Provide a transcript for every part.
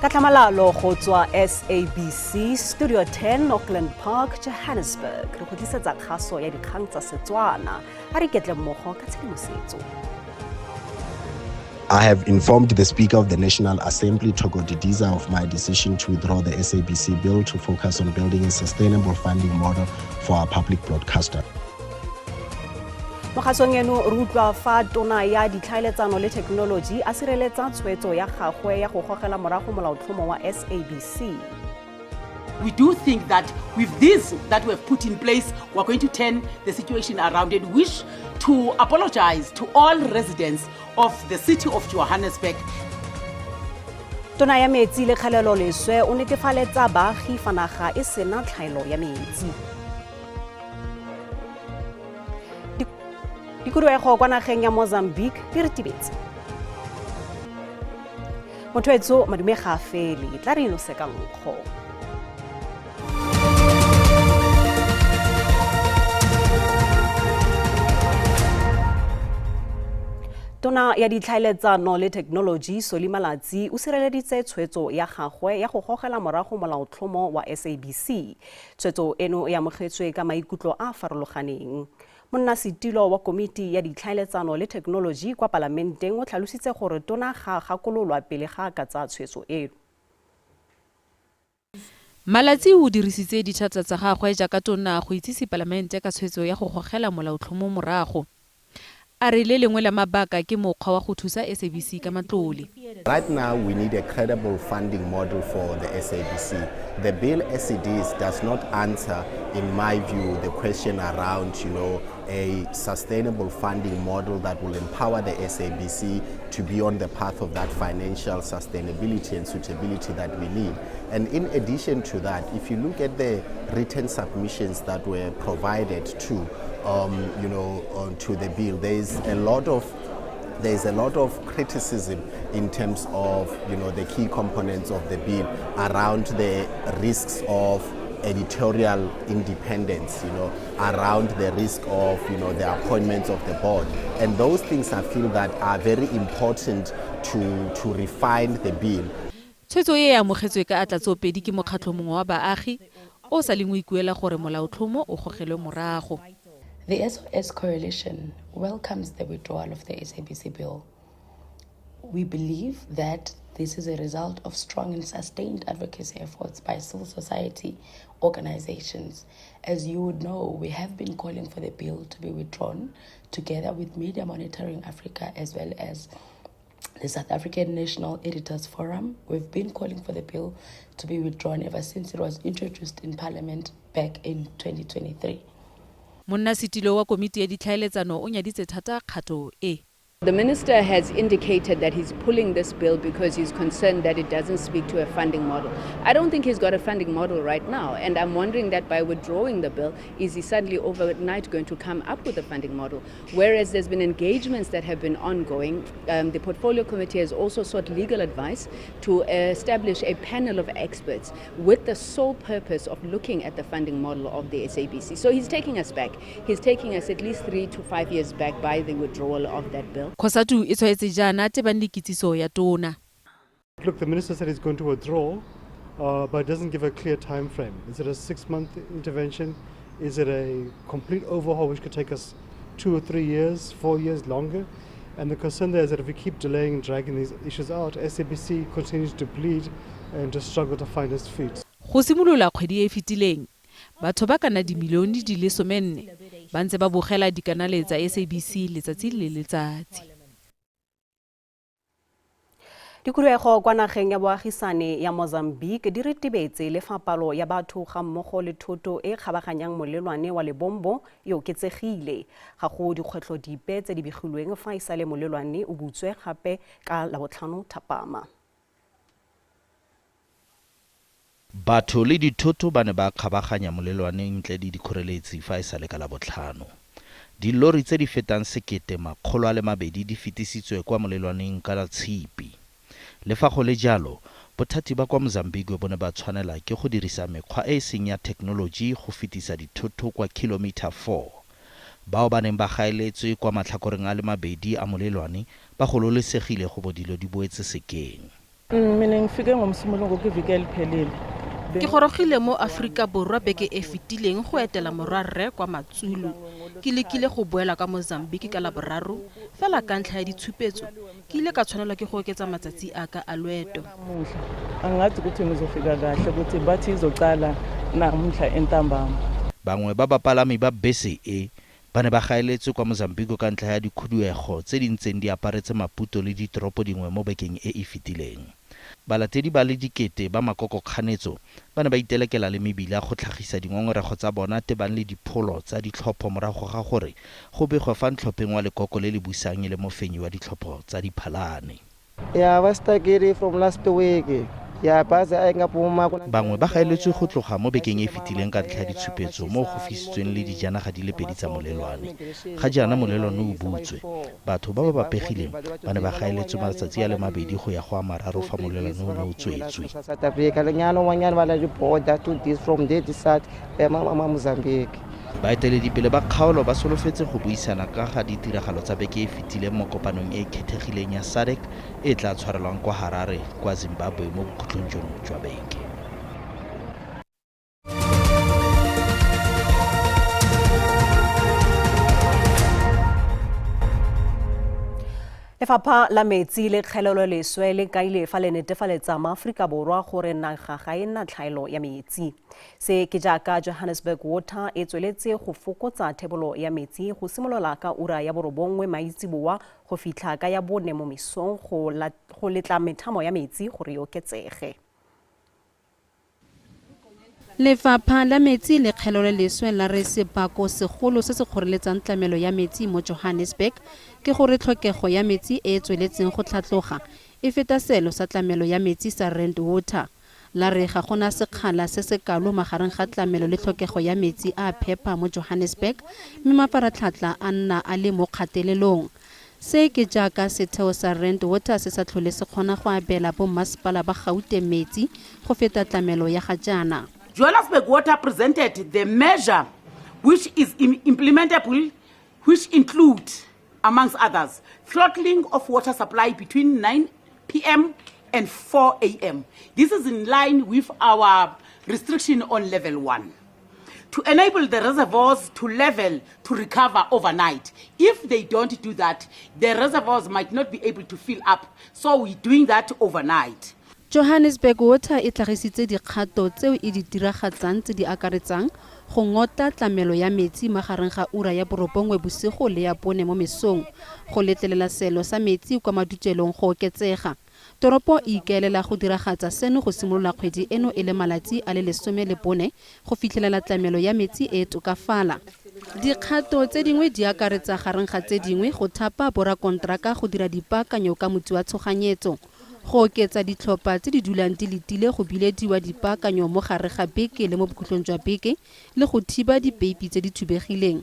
Katlamalalo go tswa SABC Studio 10 Auckland Park, Johannesburg. Re go tlisetsa kgaso ya dikgang tsa Setswana. A re ketle mmogo ka tshedimosetso. I have informed the Speaker of the National Assembly, Ditaba, of my decision to withdraw the SABC bill to focus on building a sustainable funding model for our public broadcaster. Mo kgasong eno re utlwa fa tona ya ditlhaeletsano le technology a sireletsa tshwetso ya gagwe ya go gogela morago molaotlhomo wa SABC. We do think that with this that we have put in place, we're going to turn the situation around and wish to apologize to all residents of the city of Johannesburg. Tona ya metsi le kgelelo leswe o netefaletsa baagi fa naga e sena tlhaelo ya metsi. Dikuruego kwa nageng ya Mozambique di retibetse. Mothoetso madume ga fele tla re inose ka nkgo. Tona ya ditlhaeletsano le technology Soli Malatsi o sireleditse tshwetso ya gagwe ya go gogela morago molaotlhomo wa SABC. Tshwetso eno e amogetswe ka maikutlo a farologaneng. Monnasetilo wa komiti ya ditlhaeletsano le technology kwa palamenteng o tlhalositse gore tona ga gakololwa pele ga ka tsa tshwetso eno. Malatsi o dirisitse ditšhata tsa gagwe jaaka tona go itsise palamente ka tshwetso ya go gogela molaotlhomo morago. A re le lengwe la mabaka ke mokgwa wa go thusa SABC ka matlole. Right now we need a credible funding model for the SABC. The bill as it is does not answer, in my view, the question around, a sustainable funding model that will empower the SABC to be on the path of that financial sustainability and suitability that we need. And in addition to that, if you look at the written submissions that were provided to the bill, there's a lot of criticism in terms of the key components of the bill around the risks of editorial independence, around the risk of the appointments of the board, and those things I feel that are very important to refine the bill. Tshwetso e amogetswe ka atlatsopedi ke mokgatlho mongwe wa baagi o sa leng o ikuela gore molaotlhomo o gogelwe morago. The SOS Coalition welcomes the withdrawal of the SABC bill. We believe that this is a result of strong and sustained advocacy efforts by civil society organizations. As you would know, we have been calling for the bill to be withdrawn together with Media Monitoring Africa as well as the South African National Editors Forum. We've been calling for the bill to be withdrawn ever since it was introduced in Parliament back in 2023. Monnasetilo wa komiti ya ditlhaeletsano o nyaditse thata kgato e. The minister has indicated that he's pulling this bill because he's concerned that it doesn't speak to a funding model. I don't think he's got a funding model right now, and I'm wondering that by withdrawing the bill, is he suddenly overnight going to come up with a funding model? Whereas there's been engagements that have been ongoing. The Portfolio Committee has also sought legal advice to establish a panel of experts with the sole purpose of looking at the funding model of the SABC. So he's taking us back. He's taking us at least 3 to 5 years back by the withdrawal of that bill. Khosatu e tshwaetse jana tebang kitsiso ya tona. Look, the minister said he's going to withdraw, but doesn't give a clear time frame. Is it a 6-month intervention? Is it a complete overhaul which could take us 2 or 3 years, 4 years longer? And the concern there is that if we keep delaying and dragging these issues out, SABC continues to bleed and to struggle to find its feet. Go simolola kgwedi e fitileng, batho ba kana dimilione di le 14 ba ntse ba bogela dikanale tsa SABC letsatsi le letsatsi. Dikuruego kwa nageng ya boagisane ya Mozambique di retibetse le fa palo ya batho ga mmogo le thoto e kgabaganyang molelwane wa lebombo e oketsegile. Ga go dikgwetlho dipe tse di begilweng fa e sale molelwane o butswe gape ka Labotlhano thapama. Batho le dithoto ba ne ba kgabaganya molelwane ntle di dikgoreletsi fa e sale ka Labotlhano. Dilori tse di fetang 1,200 di fetisitswe kwa molelwaneng ka Tshipi. Le fa go le jalo, bothati ba kwa Mozambique bone ba tshwanela ke go dirisa mekgwa e seng ya technology go fetisa dithoto kwa kilometer 4. Bao ba neng ba gaeletswe kwa matlhakoreng a le mabedi a molelwane ba gololesegile go bo dilo di boetse sekeng. Mina ngifike ngomsumulo ngokuvika liphelile. Ke gorogile mo Afrika Borwa beke e fetileng go etela morwarre kwa Matsulu. Ke lekile go boela ka Mozambique ka Laboraro, fela ka ntlha ya ditshupetso ke ile ka tshwanelwa ke go oketsa matsatsi a ka a loeto. Angazi ukuthi ngizofika kahle ukuthi bathi izocala namuhla entambama. Bangwe ba bapalami ba bese e ba ne ba gaeletswe kwa Mozambique ka ntlha ya dikhuduego tse di ntseng di aparetse Maputo le ditoropo dingwe mo bekeng e e fetileng. Balatedi ba le dikete ba makokokganetso ba ne ba itelekela le mebila go tlhagisa dingongorego tsa bona tebang le dipholo tsa ditlhopho morago ga gore go begwe fa ntlhopheng wa lekoko le le busang le mofenyi wa ditlhopho tsa diphalane. Yeah, was stuck from last week. Bangwe ba gaeletswe go tloga mo bekeng e fetileng ka ntlha ya ditshupetso mo go fisitsweng le dijanaga di le pedi tsa molelwane. Ga jaana molelwane o butswe. Batho ba ba bapegileng ba ne ba gaeletswe matsatsi a le mabedi go ya go a mararo fa molelwane o ne o tswetswe. Baeteledipele ba kgaolo ba solofetse go buisana ka ga ditiragalo tsa beke e fetileng mo kopanong e kgethegileng ya SADC e tla tshwarelwang kwa Harare kwa Zimbabwe mo bokhutlong jono jwa beke. Lefapha la metsi le kgelelo leswe le kaile fa le netefaletsa maAforika Borwa gore naga ga ena tlhaelo ya metsi. Se ke jaaka Johannesburg Water e tsweletse go fokotsa thebolo ya metsi go simolola ka ura ya borobongwe maitsiboa go fitlha ka ya bone mo mesong go letla methamo ya metsi gore e oketsege. Lefapha la metsi le kgelelo leswe la re sebako segolo se se kgoreletsang tlamelo ya metsi mo Johannesburg ke gore tlhokego ya metsi e tsweletseng go tlhatloga e feta selo sa tlamelo ya metsi sa Rand Water. La re ga gona sekgala se se kalo magareng ga tlamelo le tlhokego ya metsi a phepa mo Johannesburg mme mafaratlhatlha a nna a le mo kgatelelong. Se ke jaaka setheo sa Rand Water se sa tlhole se kgona go abela bo masepala ba Gauteng metsi go feta tlamelo ya ga jaana. Johannesburg Water presented the measure which is implementable, which include, amongst others, throttling of water supply between 9 p.m. and 4 a.m. This is in line with our restriction on level 1. To enable the reservoirs to level to recover overnight. If they don't do that, the reservoirs might not be able to fill up. So we're doing that overnight. Johannesburg Water e tlhagisitse dikgato tseo e di diragatsang tse di akaretsang go ngota tlamelo ya metsi magareng ga ura ya borobongwe bosigo le ya bone mo mesong go letlelela selo sa metsi kwa madutshelong go oketsega. Toropo e ikaelela go diragatsa seno go simolola kgwedi eno e le malatsi a le 14 go fitlhelela tlamelo ya metsi e tokafala. Dikgato tse dingwe di akaretsa gareng ga tse dingwe go thapa borakontraka go dira dipaakanyo ka motsi wa tshoganyetso. Go oketsa ditlhopha tse di dulang di letile go bilediwa dipaakanyo mo gare ga beke le mo bokhutlong jwa beke le go thiba dipeipi tse di thubegileng.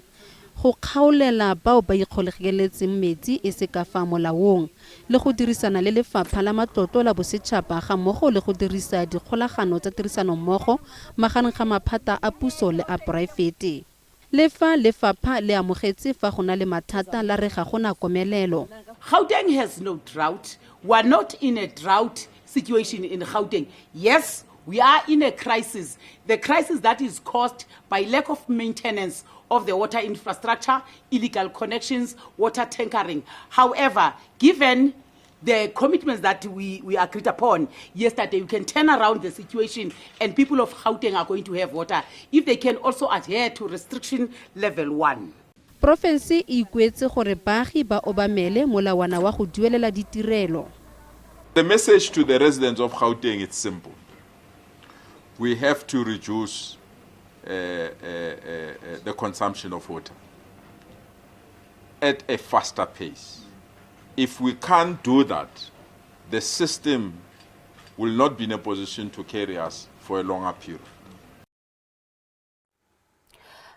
Go kgaolela bao ba ikgolegeletseng metsi e se ka fa molaong le go dirisana le lefapha la matlotlo la bosetšhaba ga mmogo le go dirisa dikgolagano tsa tirisano mmogo magareng ga maphata a puso le a poraefete. Le fa lefapha le amogetse fa go na le mathata la re ga gona komelelo. Gauteng has no drought. We are not in a drought situation in Gauteng. Yes, we are in a crisis. The crisis that is caused by lack of maintenance of the water infrastructure, illegal connections, water tankering. However, given the commitments that we agreed upon yesterday, we can turn around the situation and people of Gauteng are going to have water if they can also adhere to restriction level 1. Profense e ikuetse gore baagi ba obamele molawana wa go duelela ditirelo. The message to the residents of Gauteng is simple. We have to reduce the consumption of water at a faster pace. If we can't do that, the system will not be in a position to carry us for a longer period.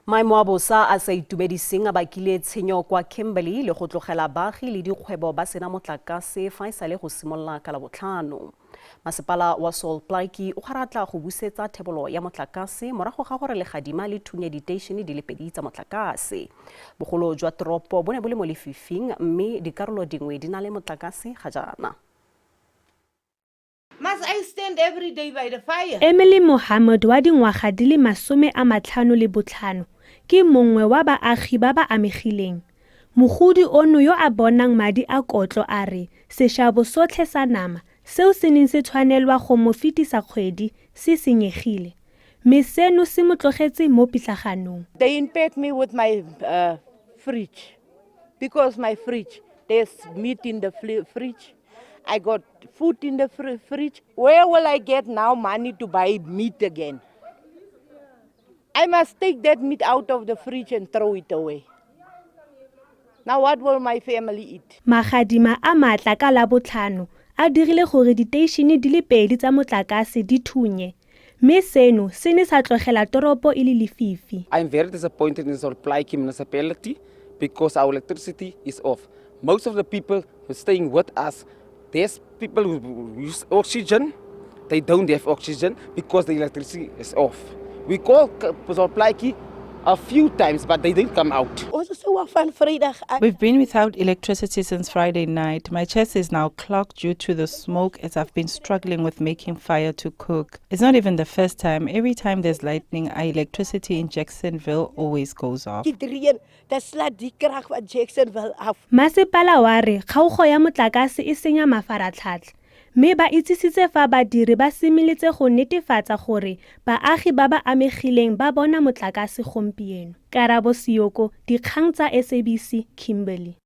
Maemo a bosa a sa itumediseng a bakile tshenyo kwa Kimberley le go tlogela baagi le dikgwebo ba sena motlakase fa e sale go simolola ka Labotlhano. Masepala wa Salt Lake o kgaratla go busetsa thebolo ya motlakase morago ga gore legadima le thunya diteišene di le pedi tsa motlakase. Bogolo jwa toropo bo ne bo le mo lefifing mme dikarolo dingwe di na le motlakase ga jaana. stand every day by the fire. Emily Mohammed wa dingwaga di le 55 ke mongwe wa baagi ba ba amegileng. Mogodi ono yo a bonang madi a kotlo a re sešabo sotlhe sa nama seo se neng se tshwanelwa go mo fetisa kgwedi se senyegile. Mme seno se mo tlogetse mo pitlaganong. They impact me with my fridge because my fridge, there's meat in the fridge. I got food in the fridge. Where will I get now money to buy meat again? I must take that meat out of the fridge and throw it away. Now what will my family eat? Magadima a matla ka la botlhano a dirile gore diteišene di le 2 tsa motlakase di thunye. Mme seno se ne sa tlogela toropo e le lefifi. I'm very disappointed in the Solplaiki municipality because our electricity is off. Most of the people who are staying with us, there's people who use oxygen. They don't have oxygen because the electricity is off. We called Solplaiki a few times, but they didn't come out. We've been without electricity since Friday night. My chest is now clogged due to the smoke as I've been struggling with making fire to cook. It's not even the first time. Every time there's lightning, our electricity in Jacksonville always goes off. Masepala wa re kgaogo ya motlakase e senya mafaratlhatlha. Mme ba itsisitse fa badiri ba similetse go netefatsa gore baagi ba ba amegileng ba bona motlakase gompieno. Karabo Sioko, Dikgang tsa SABC, Kimberley.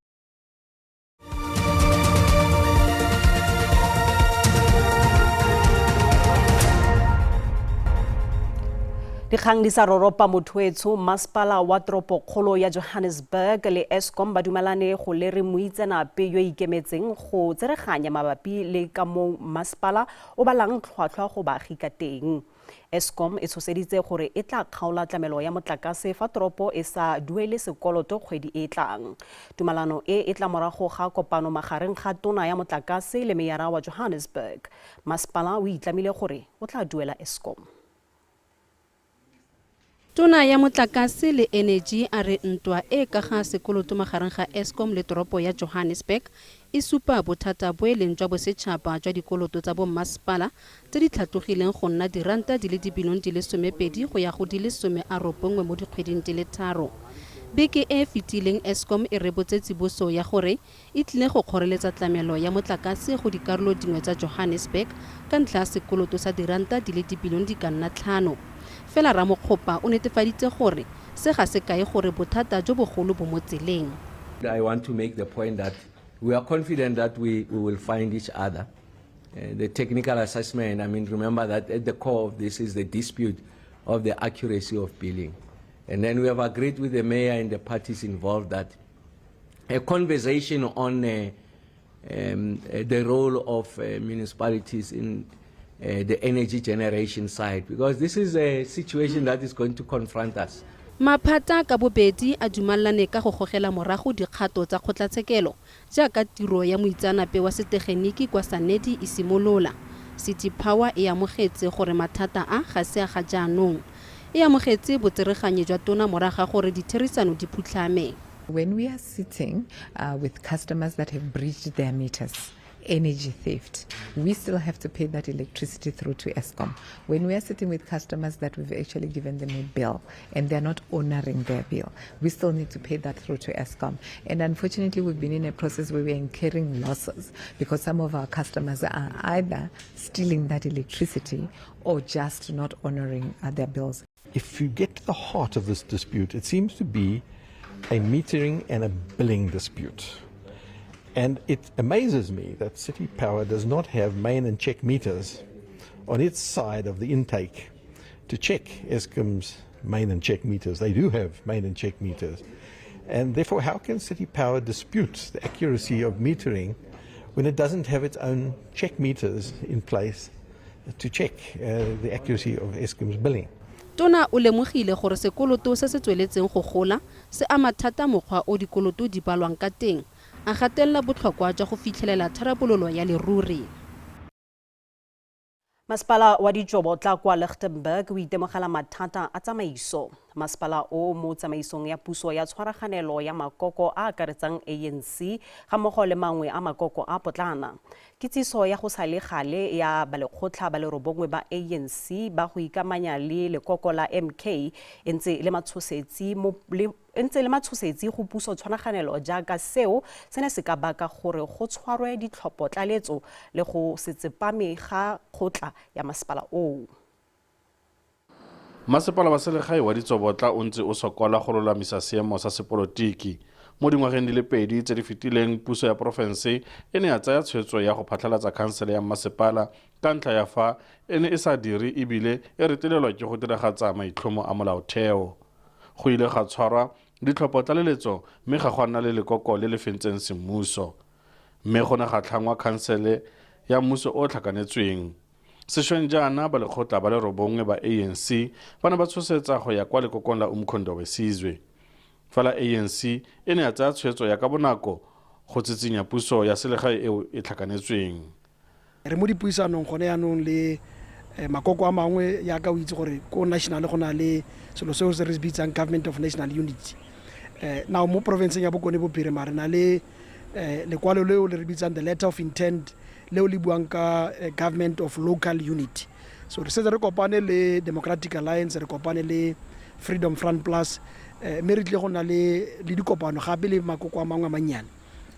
Dikgang di sa roropa mothoetsho masepala wa toropokgolo ya Johannesburg le Eskom ba dumelane go le re moitseanape yo ikemetseng go tsereganya mabapi le ka mo masepala o balang tlhwatlhwa go baagi ka teng. Eskom e tshoseditse gore e tla kgaola tlamelo ya motlakase fa toropo e sa duele sekoloto kgwedi e tlang. Tumalano e tla morago ga kopano magareng ga tona ya motlakase le meyara wa Johannesburg. Masepala o itlamile gore o tla duela Eskom. Tona ya motlakase le energy a re ntwa e ka ga sekoloto magareng ga Eskom le toropo ya Johannesburg e supa bothata bo e leng jwa bosetšhaba jwa dikoloto tsa bo masepala tse di tlhatlogileng go nna diranta di le dibilione di le 12 go ya go di le 19 mo dikgweding di le 3. Beke e fetileng Eskom e rebotse tsiboso ya gore e tlile go kgoreletsa tlamelo ya motlakase go dikarolo dingwe tsa Johannesburg ka ntlha ya sekoloto sa diranta di le dibilione di ka nna 5. Fela Ramokgopa o netefaditse gore se ga se kae gore bothata jo bogolo bo mo tseleng. I want to make the point that we are confident that we will find each other. The technical assessment, I mean, remember that at the core of this is the dispute of the accuracy of billing. And then we have agreed with the mayor and the parties involved that a conversation on the role of municipalities in the energy generation side, because this is a situation that is going to confront us. Maphata ka bobedi a dumalane ka go gogela morago dikgato tsa kgotlatshekelo jaaka tiro ya moitseanape wa setegeniki kwa Sanedi e simolola. City Power e amogetse gore mathata a ga se a ga jaanong. E amogetse botsereganyi jwa tona moraga gore ditherisano di phutlhame. When we are sitting with customers that have breached their meters, energy theft, we still have to pay that electricity through to Eskom. When we are sitting with customers that we've actually given them a bill and they're not honoring their bill, we still need to pay that through to Eskom. And unfortunately, we've been in a process where we're incurring losses because some of our customers are either stealing that electricity or just not honoring their bills. If you get to the heart of this dispute, it seems to be a metering and a billing dispute. And it amazes me that City Power does not have main and check meters on its side of the intake to check Eskom's main and check meters. They do have main and check meters. And therefore, how can City Power dispute the accuracy of metering when it doesn't have its own check meters in place to check the accuracy of Eskom's billing? Tona o lemogile gore sekoloto se se tsweletseng go gola se ama thata mokgwa o dikoloto di balwang ka teng. A gatella botlhokwa jwa go fitlhelela tharabololo ya leruri. Masepala wa Ditjobo tla kwa Lichtenburg o itemogela mathata a tsamaiso. Masepala o mo tsamaisong ya puso ya tshwaraganelo ya makoko a akaretsang ANC ga mmogo le mangwe a makoko a potlana. Kitsiso ya go sale gale ya balekgotla ba le robongwe ba ANC ba go ikamanya le lekoko la MK entse le matshosetsi go puso tshwaraganelo jaaka seo se ne se ka baka gore go tshwarwe ditlhopho tlaletso le go se tsepame ga kgotla ya masepala o. Masepala wa selegae wa Ditsobotla o ntse o sokola go lolamisa seemo sa sepolotiki. Mo dingwageng di le pedi tse di fetileng puso ya porofense e ne ya tsaya tshwetso ya go phatlhalatsa khansele ya masepala ka ntlha ya fa e ne e sa dire ebile e retelelwa ke go diragatsa maitlhomo a molaotheo. Go ile ga tshwarwa ditlhopho tlaleletso mme ga go nna le lekoko le le fentseng semmuso. Mme go ne ga tlhangwa khansele ya mmuso o tlhakanetsweng. Sešweng jaana ba lekgotla ba le robongwe ba ANC ba ne ba tshosetsa go ya kwa lekokong la Umkhonto weSizwe. Fela ANC e ne ya tsaya tshwetso ya ka bonako go tsitsinya puso ya selegae eo e tlhakanetsweng. Re mo dipuisanong gone yaanong le makoko a mangwe ya ka o itse gore ko national go na le selo seo se re bitsang government of national unity. Now mo provinceng ya Bokone Bophirima re na le lekwalo leo le re bitsang the letter of intent leo le buang ka government of local unity. So re se re kopane le Democratic Alliance, re kopane le Freedom Front Plus, mme re tle go na le dikopano gape le makoko a mangwe a mannyane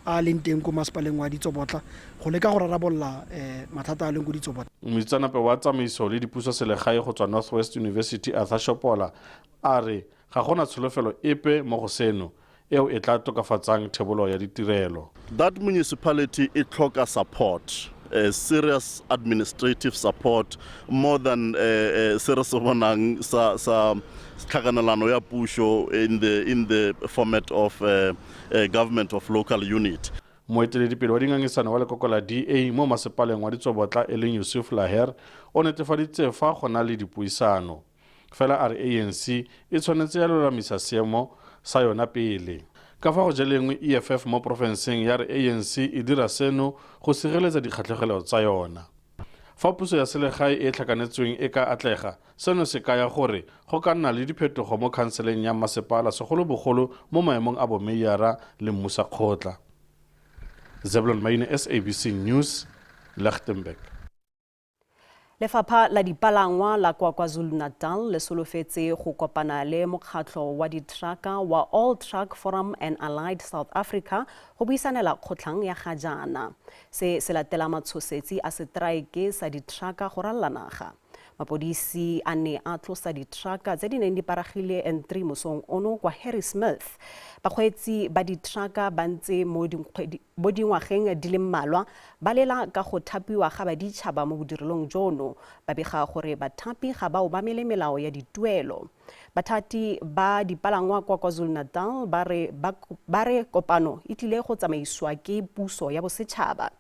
a leng teng ko masepaleng wa Ditsobotla go leka go rarabolla mathata a leng ko Ditsobotla. Moitsanape wa tsamaiso le dipuso selegae go tswa Northwest University Arthur Shopola a re ga gona tsholofelo epe mo go seno eo e tla tokafatsang thebolo ya ditirelo. That municipality it tlhoka support, serious administrative support more than se re se bonang sa tlhakanelano ya puso in the format of government of local unit. Moeteledipele wa dingangisano wa lekoko la DA mo masepaleng wa Ditsobotla e leng Yusuf Laher o netefaditse fa go na le dipuisano. Fela a re ANC e tshwanetse ya lolamisa seemo sa yona pele. Ka fa go jelengwe EFF mo porofenseng ya re ANC e dira seno go sireletsa dikgatlhegelo tsa yona. Fa puso ya selegae e tlhakanetsweng e ka atlega, seno se kaya gore go ka nna le diphetogo mo khanseleng ya masepala segolobogolo mo maemong a bomeiara le mmusakgotla. Zebulon Maine, SABC News, Lichtenburg. Lefapha la dipalangwa la kwa KwaZulu-Natal le solofetse go kopana le mokgatlho wa ditraka wa All Truck Forum and Allied South Africa go buisanela kgotlang ya ga jaana. Se latela matshosetsi a setraeke sa ditraka go ralala naga. Mapodisi a ne a tlosa ditraka tse di neng di paragile N3 mosong ono kwa Harrismith. Bakgweetsi ba ditraka ba ntse mo dingwageng di le mmalwa ba lela ka go thapiwa ga baditšhaba mo bodirelong jono ba bega gore bathapi ga ba obamele melao ya dituelo. Bathati ba dipalangwa kwa KwaZulu-Natal ba re kopano e tlile go tsamaiswa ke puso ya bosetšhaba.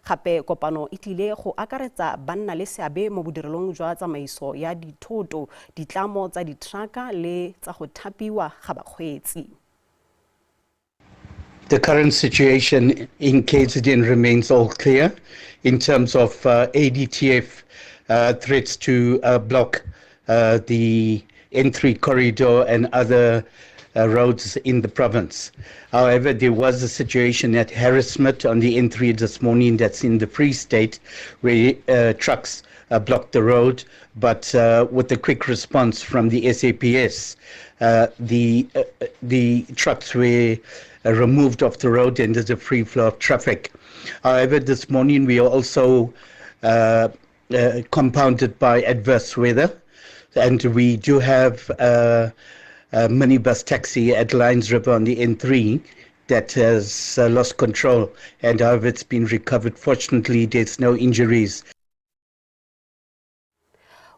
Gape kopano e tlile go akaretsa banna le seabe mo bodirelong jwa tsamaiso ya dithoto, ditlamo tsa ditraka le tsa go thapiwa ga bakgweetsi. The current situation in KZN remains all clear in terms of ADTF threats to block the N3 corridor and other roads in the province. However, there was a situation at Harrismith on the N3 this morning that's in the Free State where trucks blocked the road, but with a quick response from the SAPS, the trucks were removed off the road and there's a free flow of traffic. However, this morning we are also compounded by adverse weather, and we do have a minibus taxi at Lions River on the N3 that has lost control, and however it's been recovered. Fortunately, there's no injuries.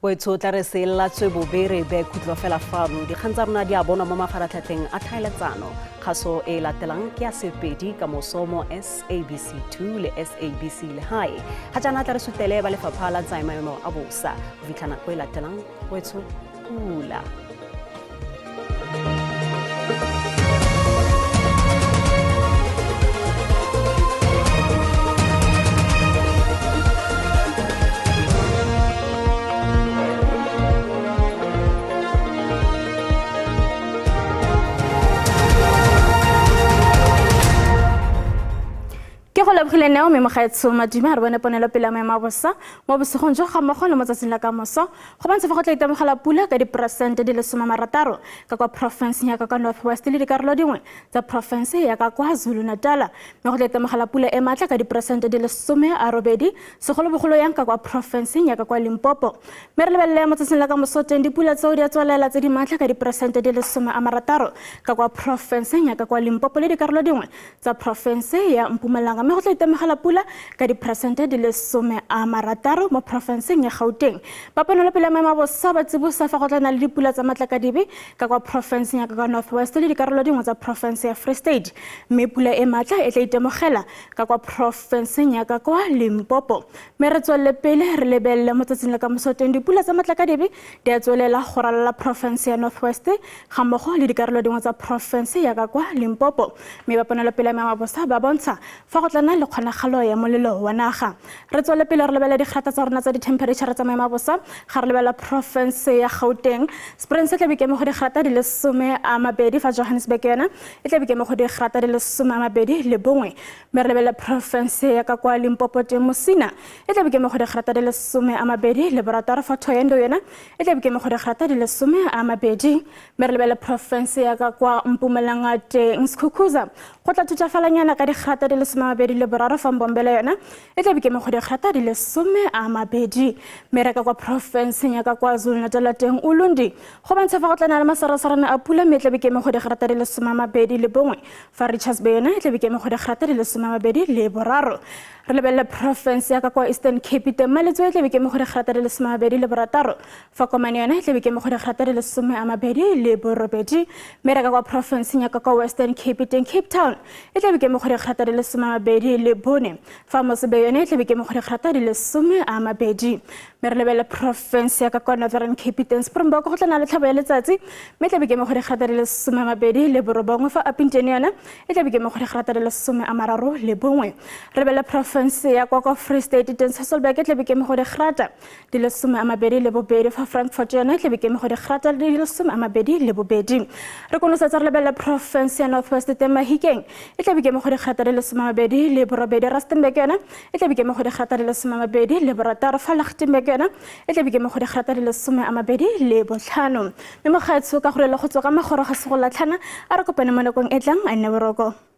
Wetso tla re se la tswe bobere be khutlo fela fano di kgantsa rona di a bona mo mafaratlhatlheng a tlhaeletsano kgaso e latelang ke ya sepedi ka mosomo SABC2 le SABC le hae ga jana tla re sutele ba lefapha la tsa maemo a bosa go fitlhana go e latelang wetso pula. go lebogile neo me mogaetso madimo re bone ponelo pele ya mabosa mo bosigong jo ga mmogo le mo tsatsing la ka moso go bantse fa go tla itemogela pula ka diperesente di le 60 ka kwa province ya ka North West le dikarolo dingwe tsa province ya ka KwaZulu Natal me go tla itemogela pula e matla ka diperesente di le 80 segolobogolo yang ka kwa province ya ka kwa Limpopo me re lebelele mo tsatsing la ka moso teng dipula tseo di a tswalela tse di matla ka diperesente di le 60 ka kwa province ya ka kwa Limpopo le dikarolo dingwe tsa province ya Mpumalanga me go tla itemogela pula ka diperesente di le 60 mo province ya Gauteng ba ponela pele ya mabosa ba tsibosa fa go tla na le dipula tsa matla ka dibe ka kwa province ya ka North West le dikarolo dingwe tsa province ya Free State me pula e matla e tla itemogela ka kwa province ya ka kwa Limpopo me re tswelle pele re lebelle mo tsatsing la ka moso teng dipula tsa matla ka dibe di a tswelela go ralala province ya North West ga mmogo le dikarolo dingwe tsa province ya ka kwa Limpopo me ba ponela pele ya mabosa ba bontsha fa go tla na le kgonagalo ya molelo wa naga re tswele pele re lebela digrata tsa rona tsa di temperature tsa maebosa ga re lebela province ya Gauteng Springs tla bikemo go digrata di le 20 fa Johannesburg yona e tla bikemo go digrata di le 21 me re lebela province ya ka kwa Limpopo teng Musina e tla bikemo go digrata di le 20 fa Thohoyandou yona e tla bikemo go digrata di le 20 me re lebela province ya ka kwa Mpumalanga teng Skukuza go tla tutafalanyana ka digrata di le 23 fa Mbombela yona e tla bikemo go digrata di le 20 me re ka kwa province ya ka KwaZulu Natal teng Ulundi go bantse fa go tla na le masarasarana a pula me tla bikemo go digrata di le 21 fa Richards Bay yona e tla bikemo go digrata di le 23 re lebella province ya ka kwa Eastern Cape teng Maletso e tla bikemo go digrata di le 23 fa Komane yona e tla bikemo go digrata di le 28 me re ka kwa province ya ka kwa Western Cape teng Cape Town e tla bikemo go digrata di le 24 fa Mosebe yone e tla bikemo go digrata di le 20 me re lebella province ya ka kwa Northern Cape teng Springbok go tla na le tlhabo ya letsatsi me tla bikemo go digrata di le 24 fa Upington yona e tla bikemo go digrata di le 31 re lebella province ya kwa Free State teng Sasolburg e tla bikemo go digrata di le 22 fa Frankfurt yona e tla bikemo go digrata di le 22 re konosetsa re lebella province ya North West teng Mahikeng e tla bikemo go digrata di le 28 Rustenburg yona e tla bikemo go digrata di le 26 fa Lichtenburg yona e tla bikemo go digrata di le 25 me mogaetso ka gore le go tsoga magoro ga se go latlhana a re kopane mo nakong e tlang a nne boroko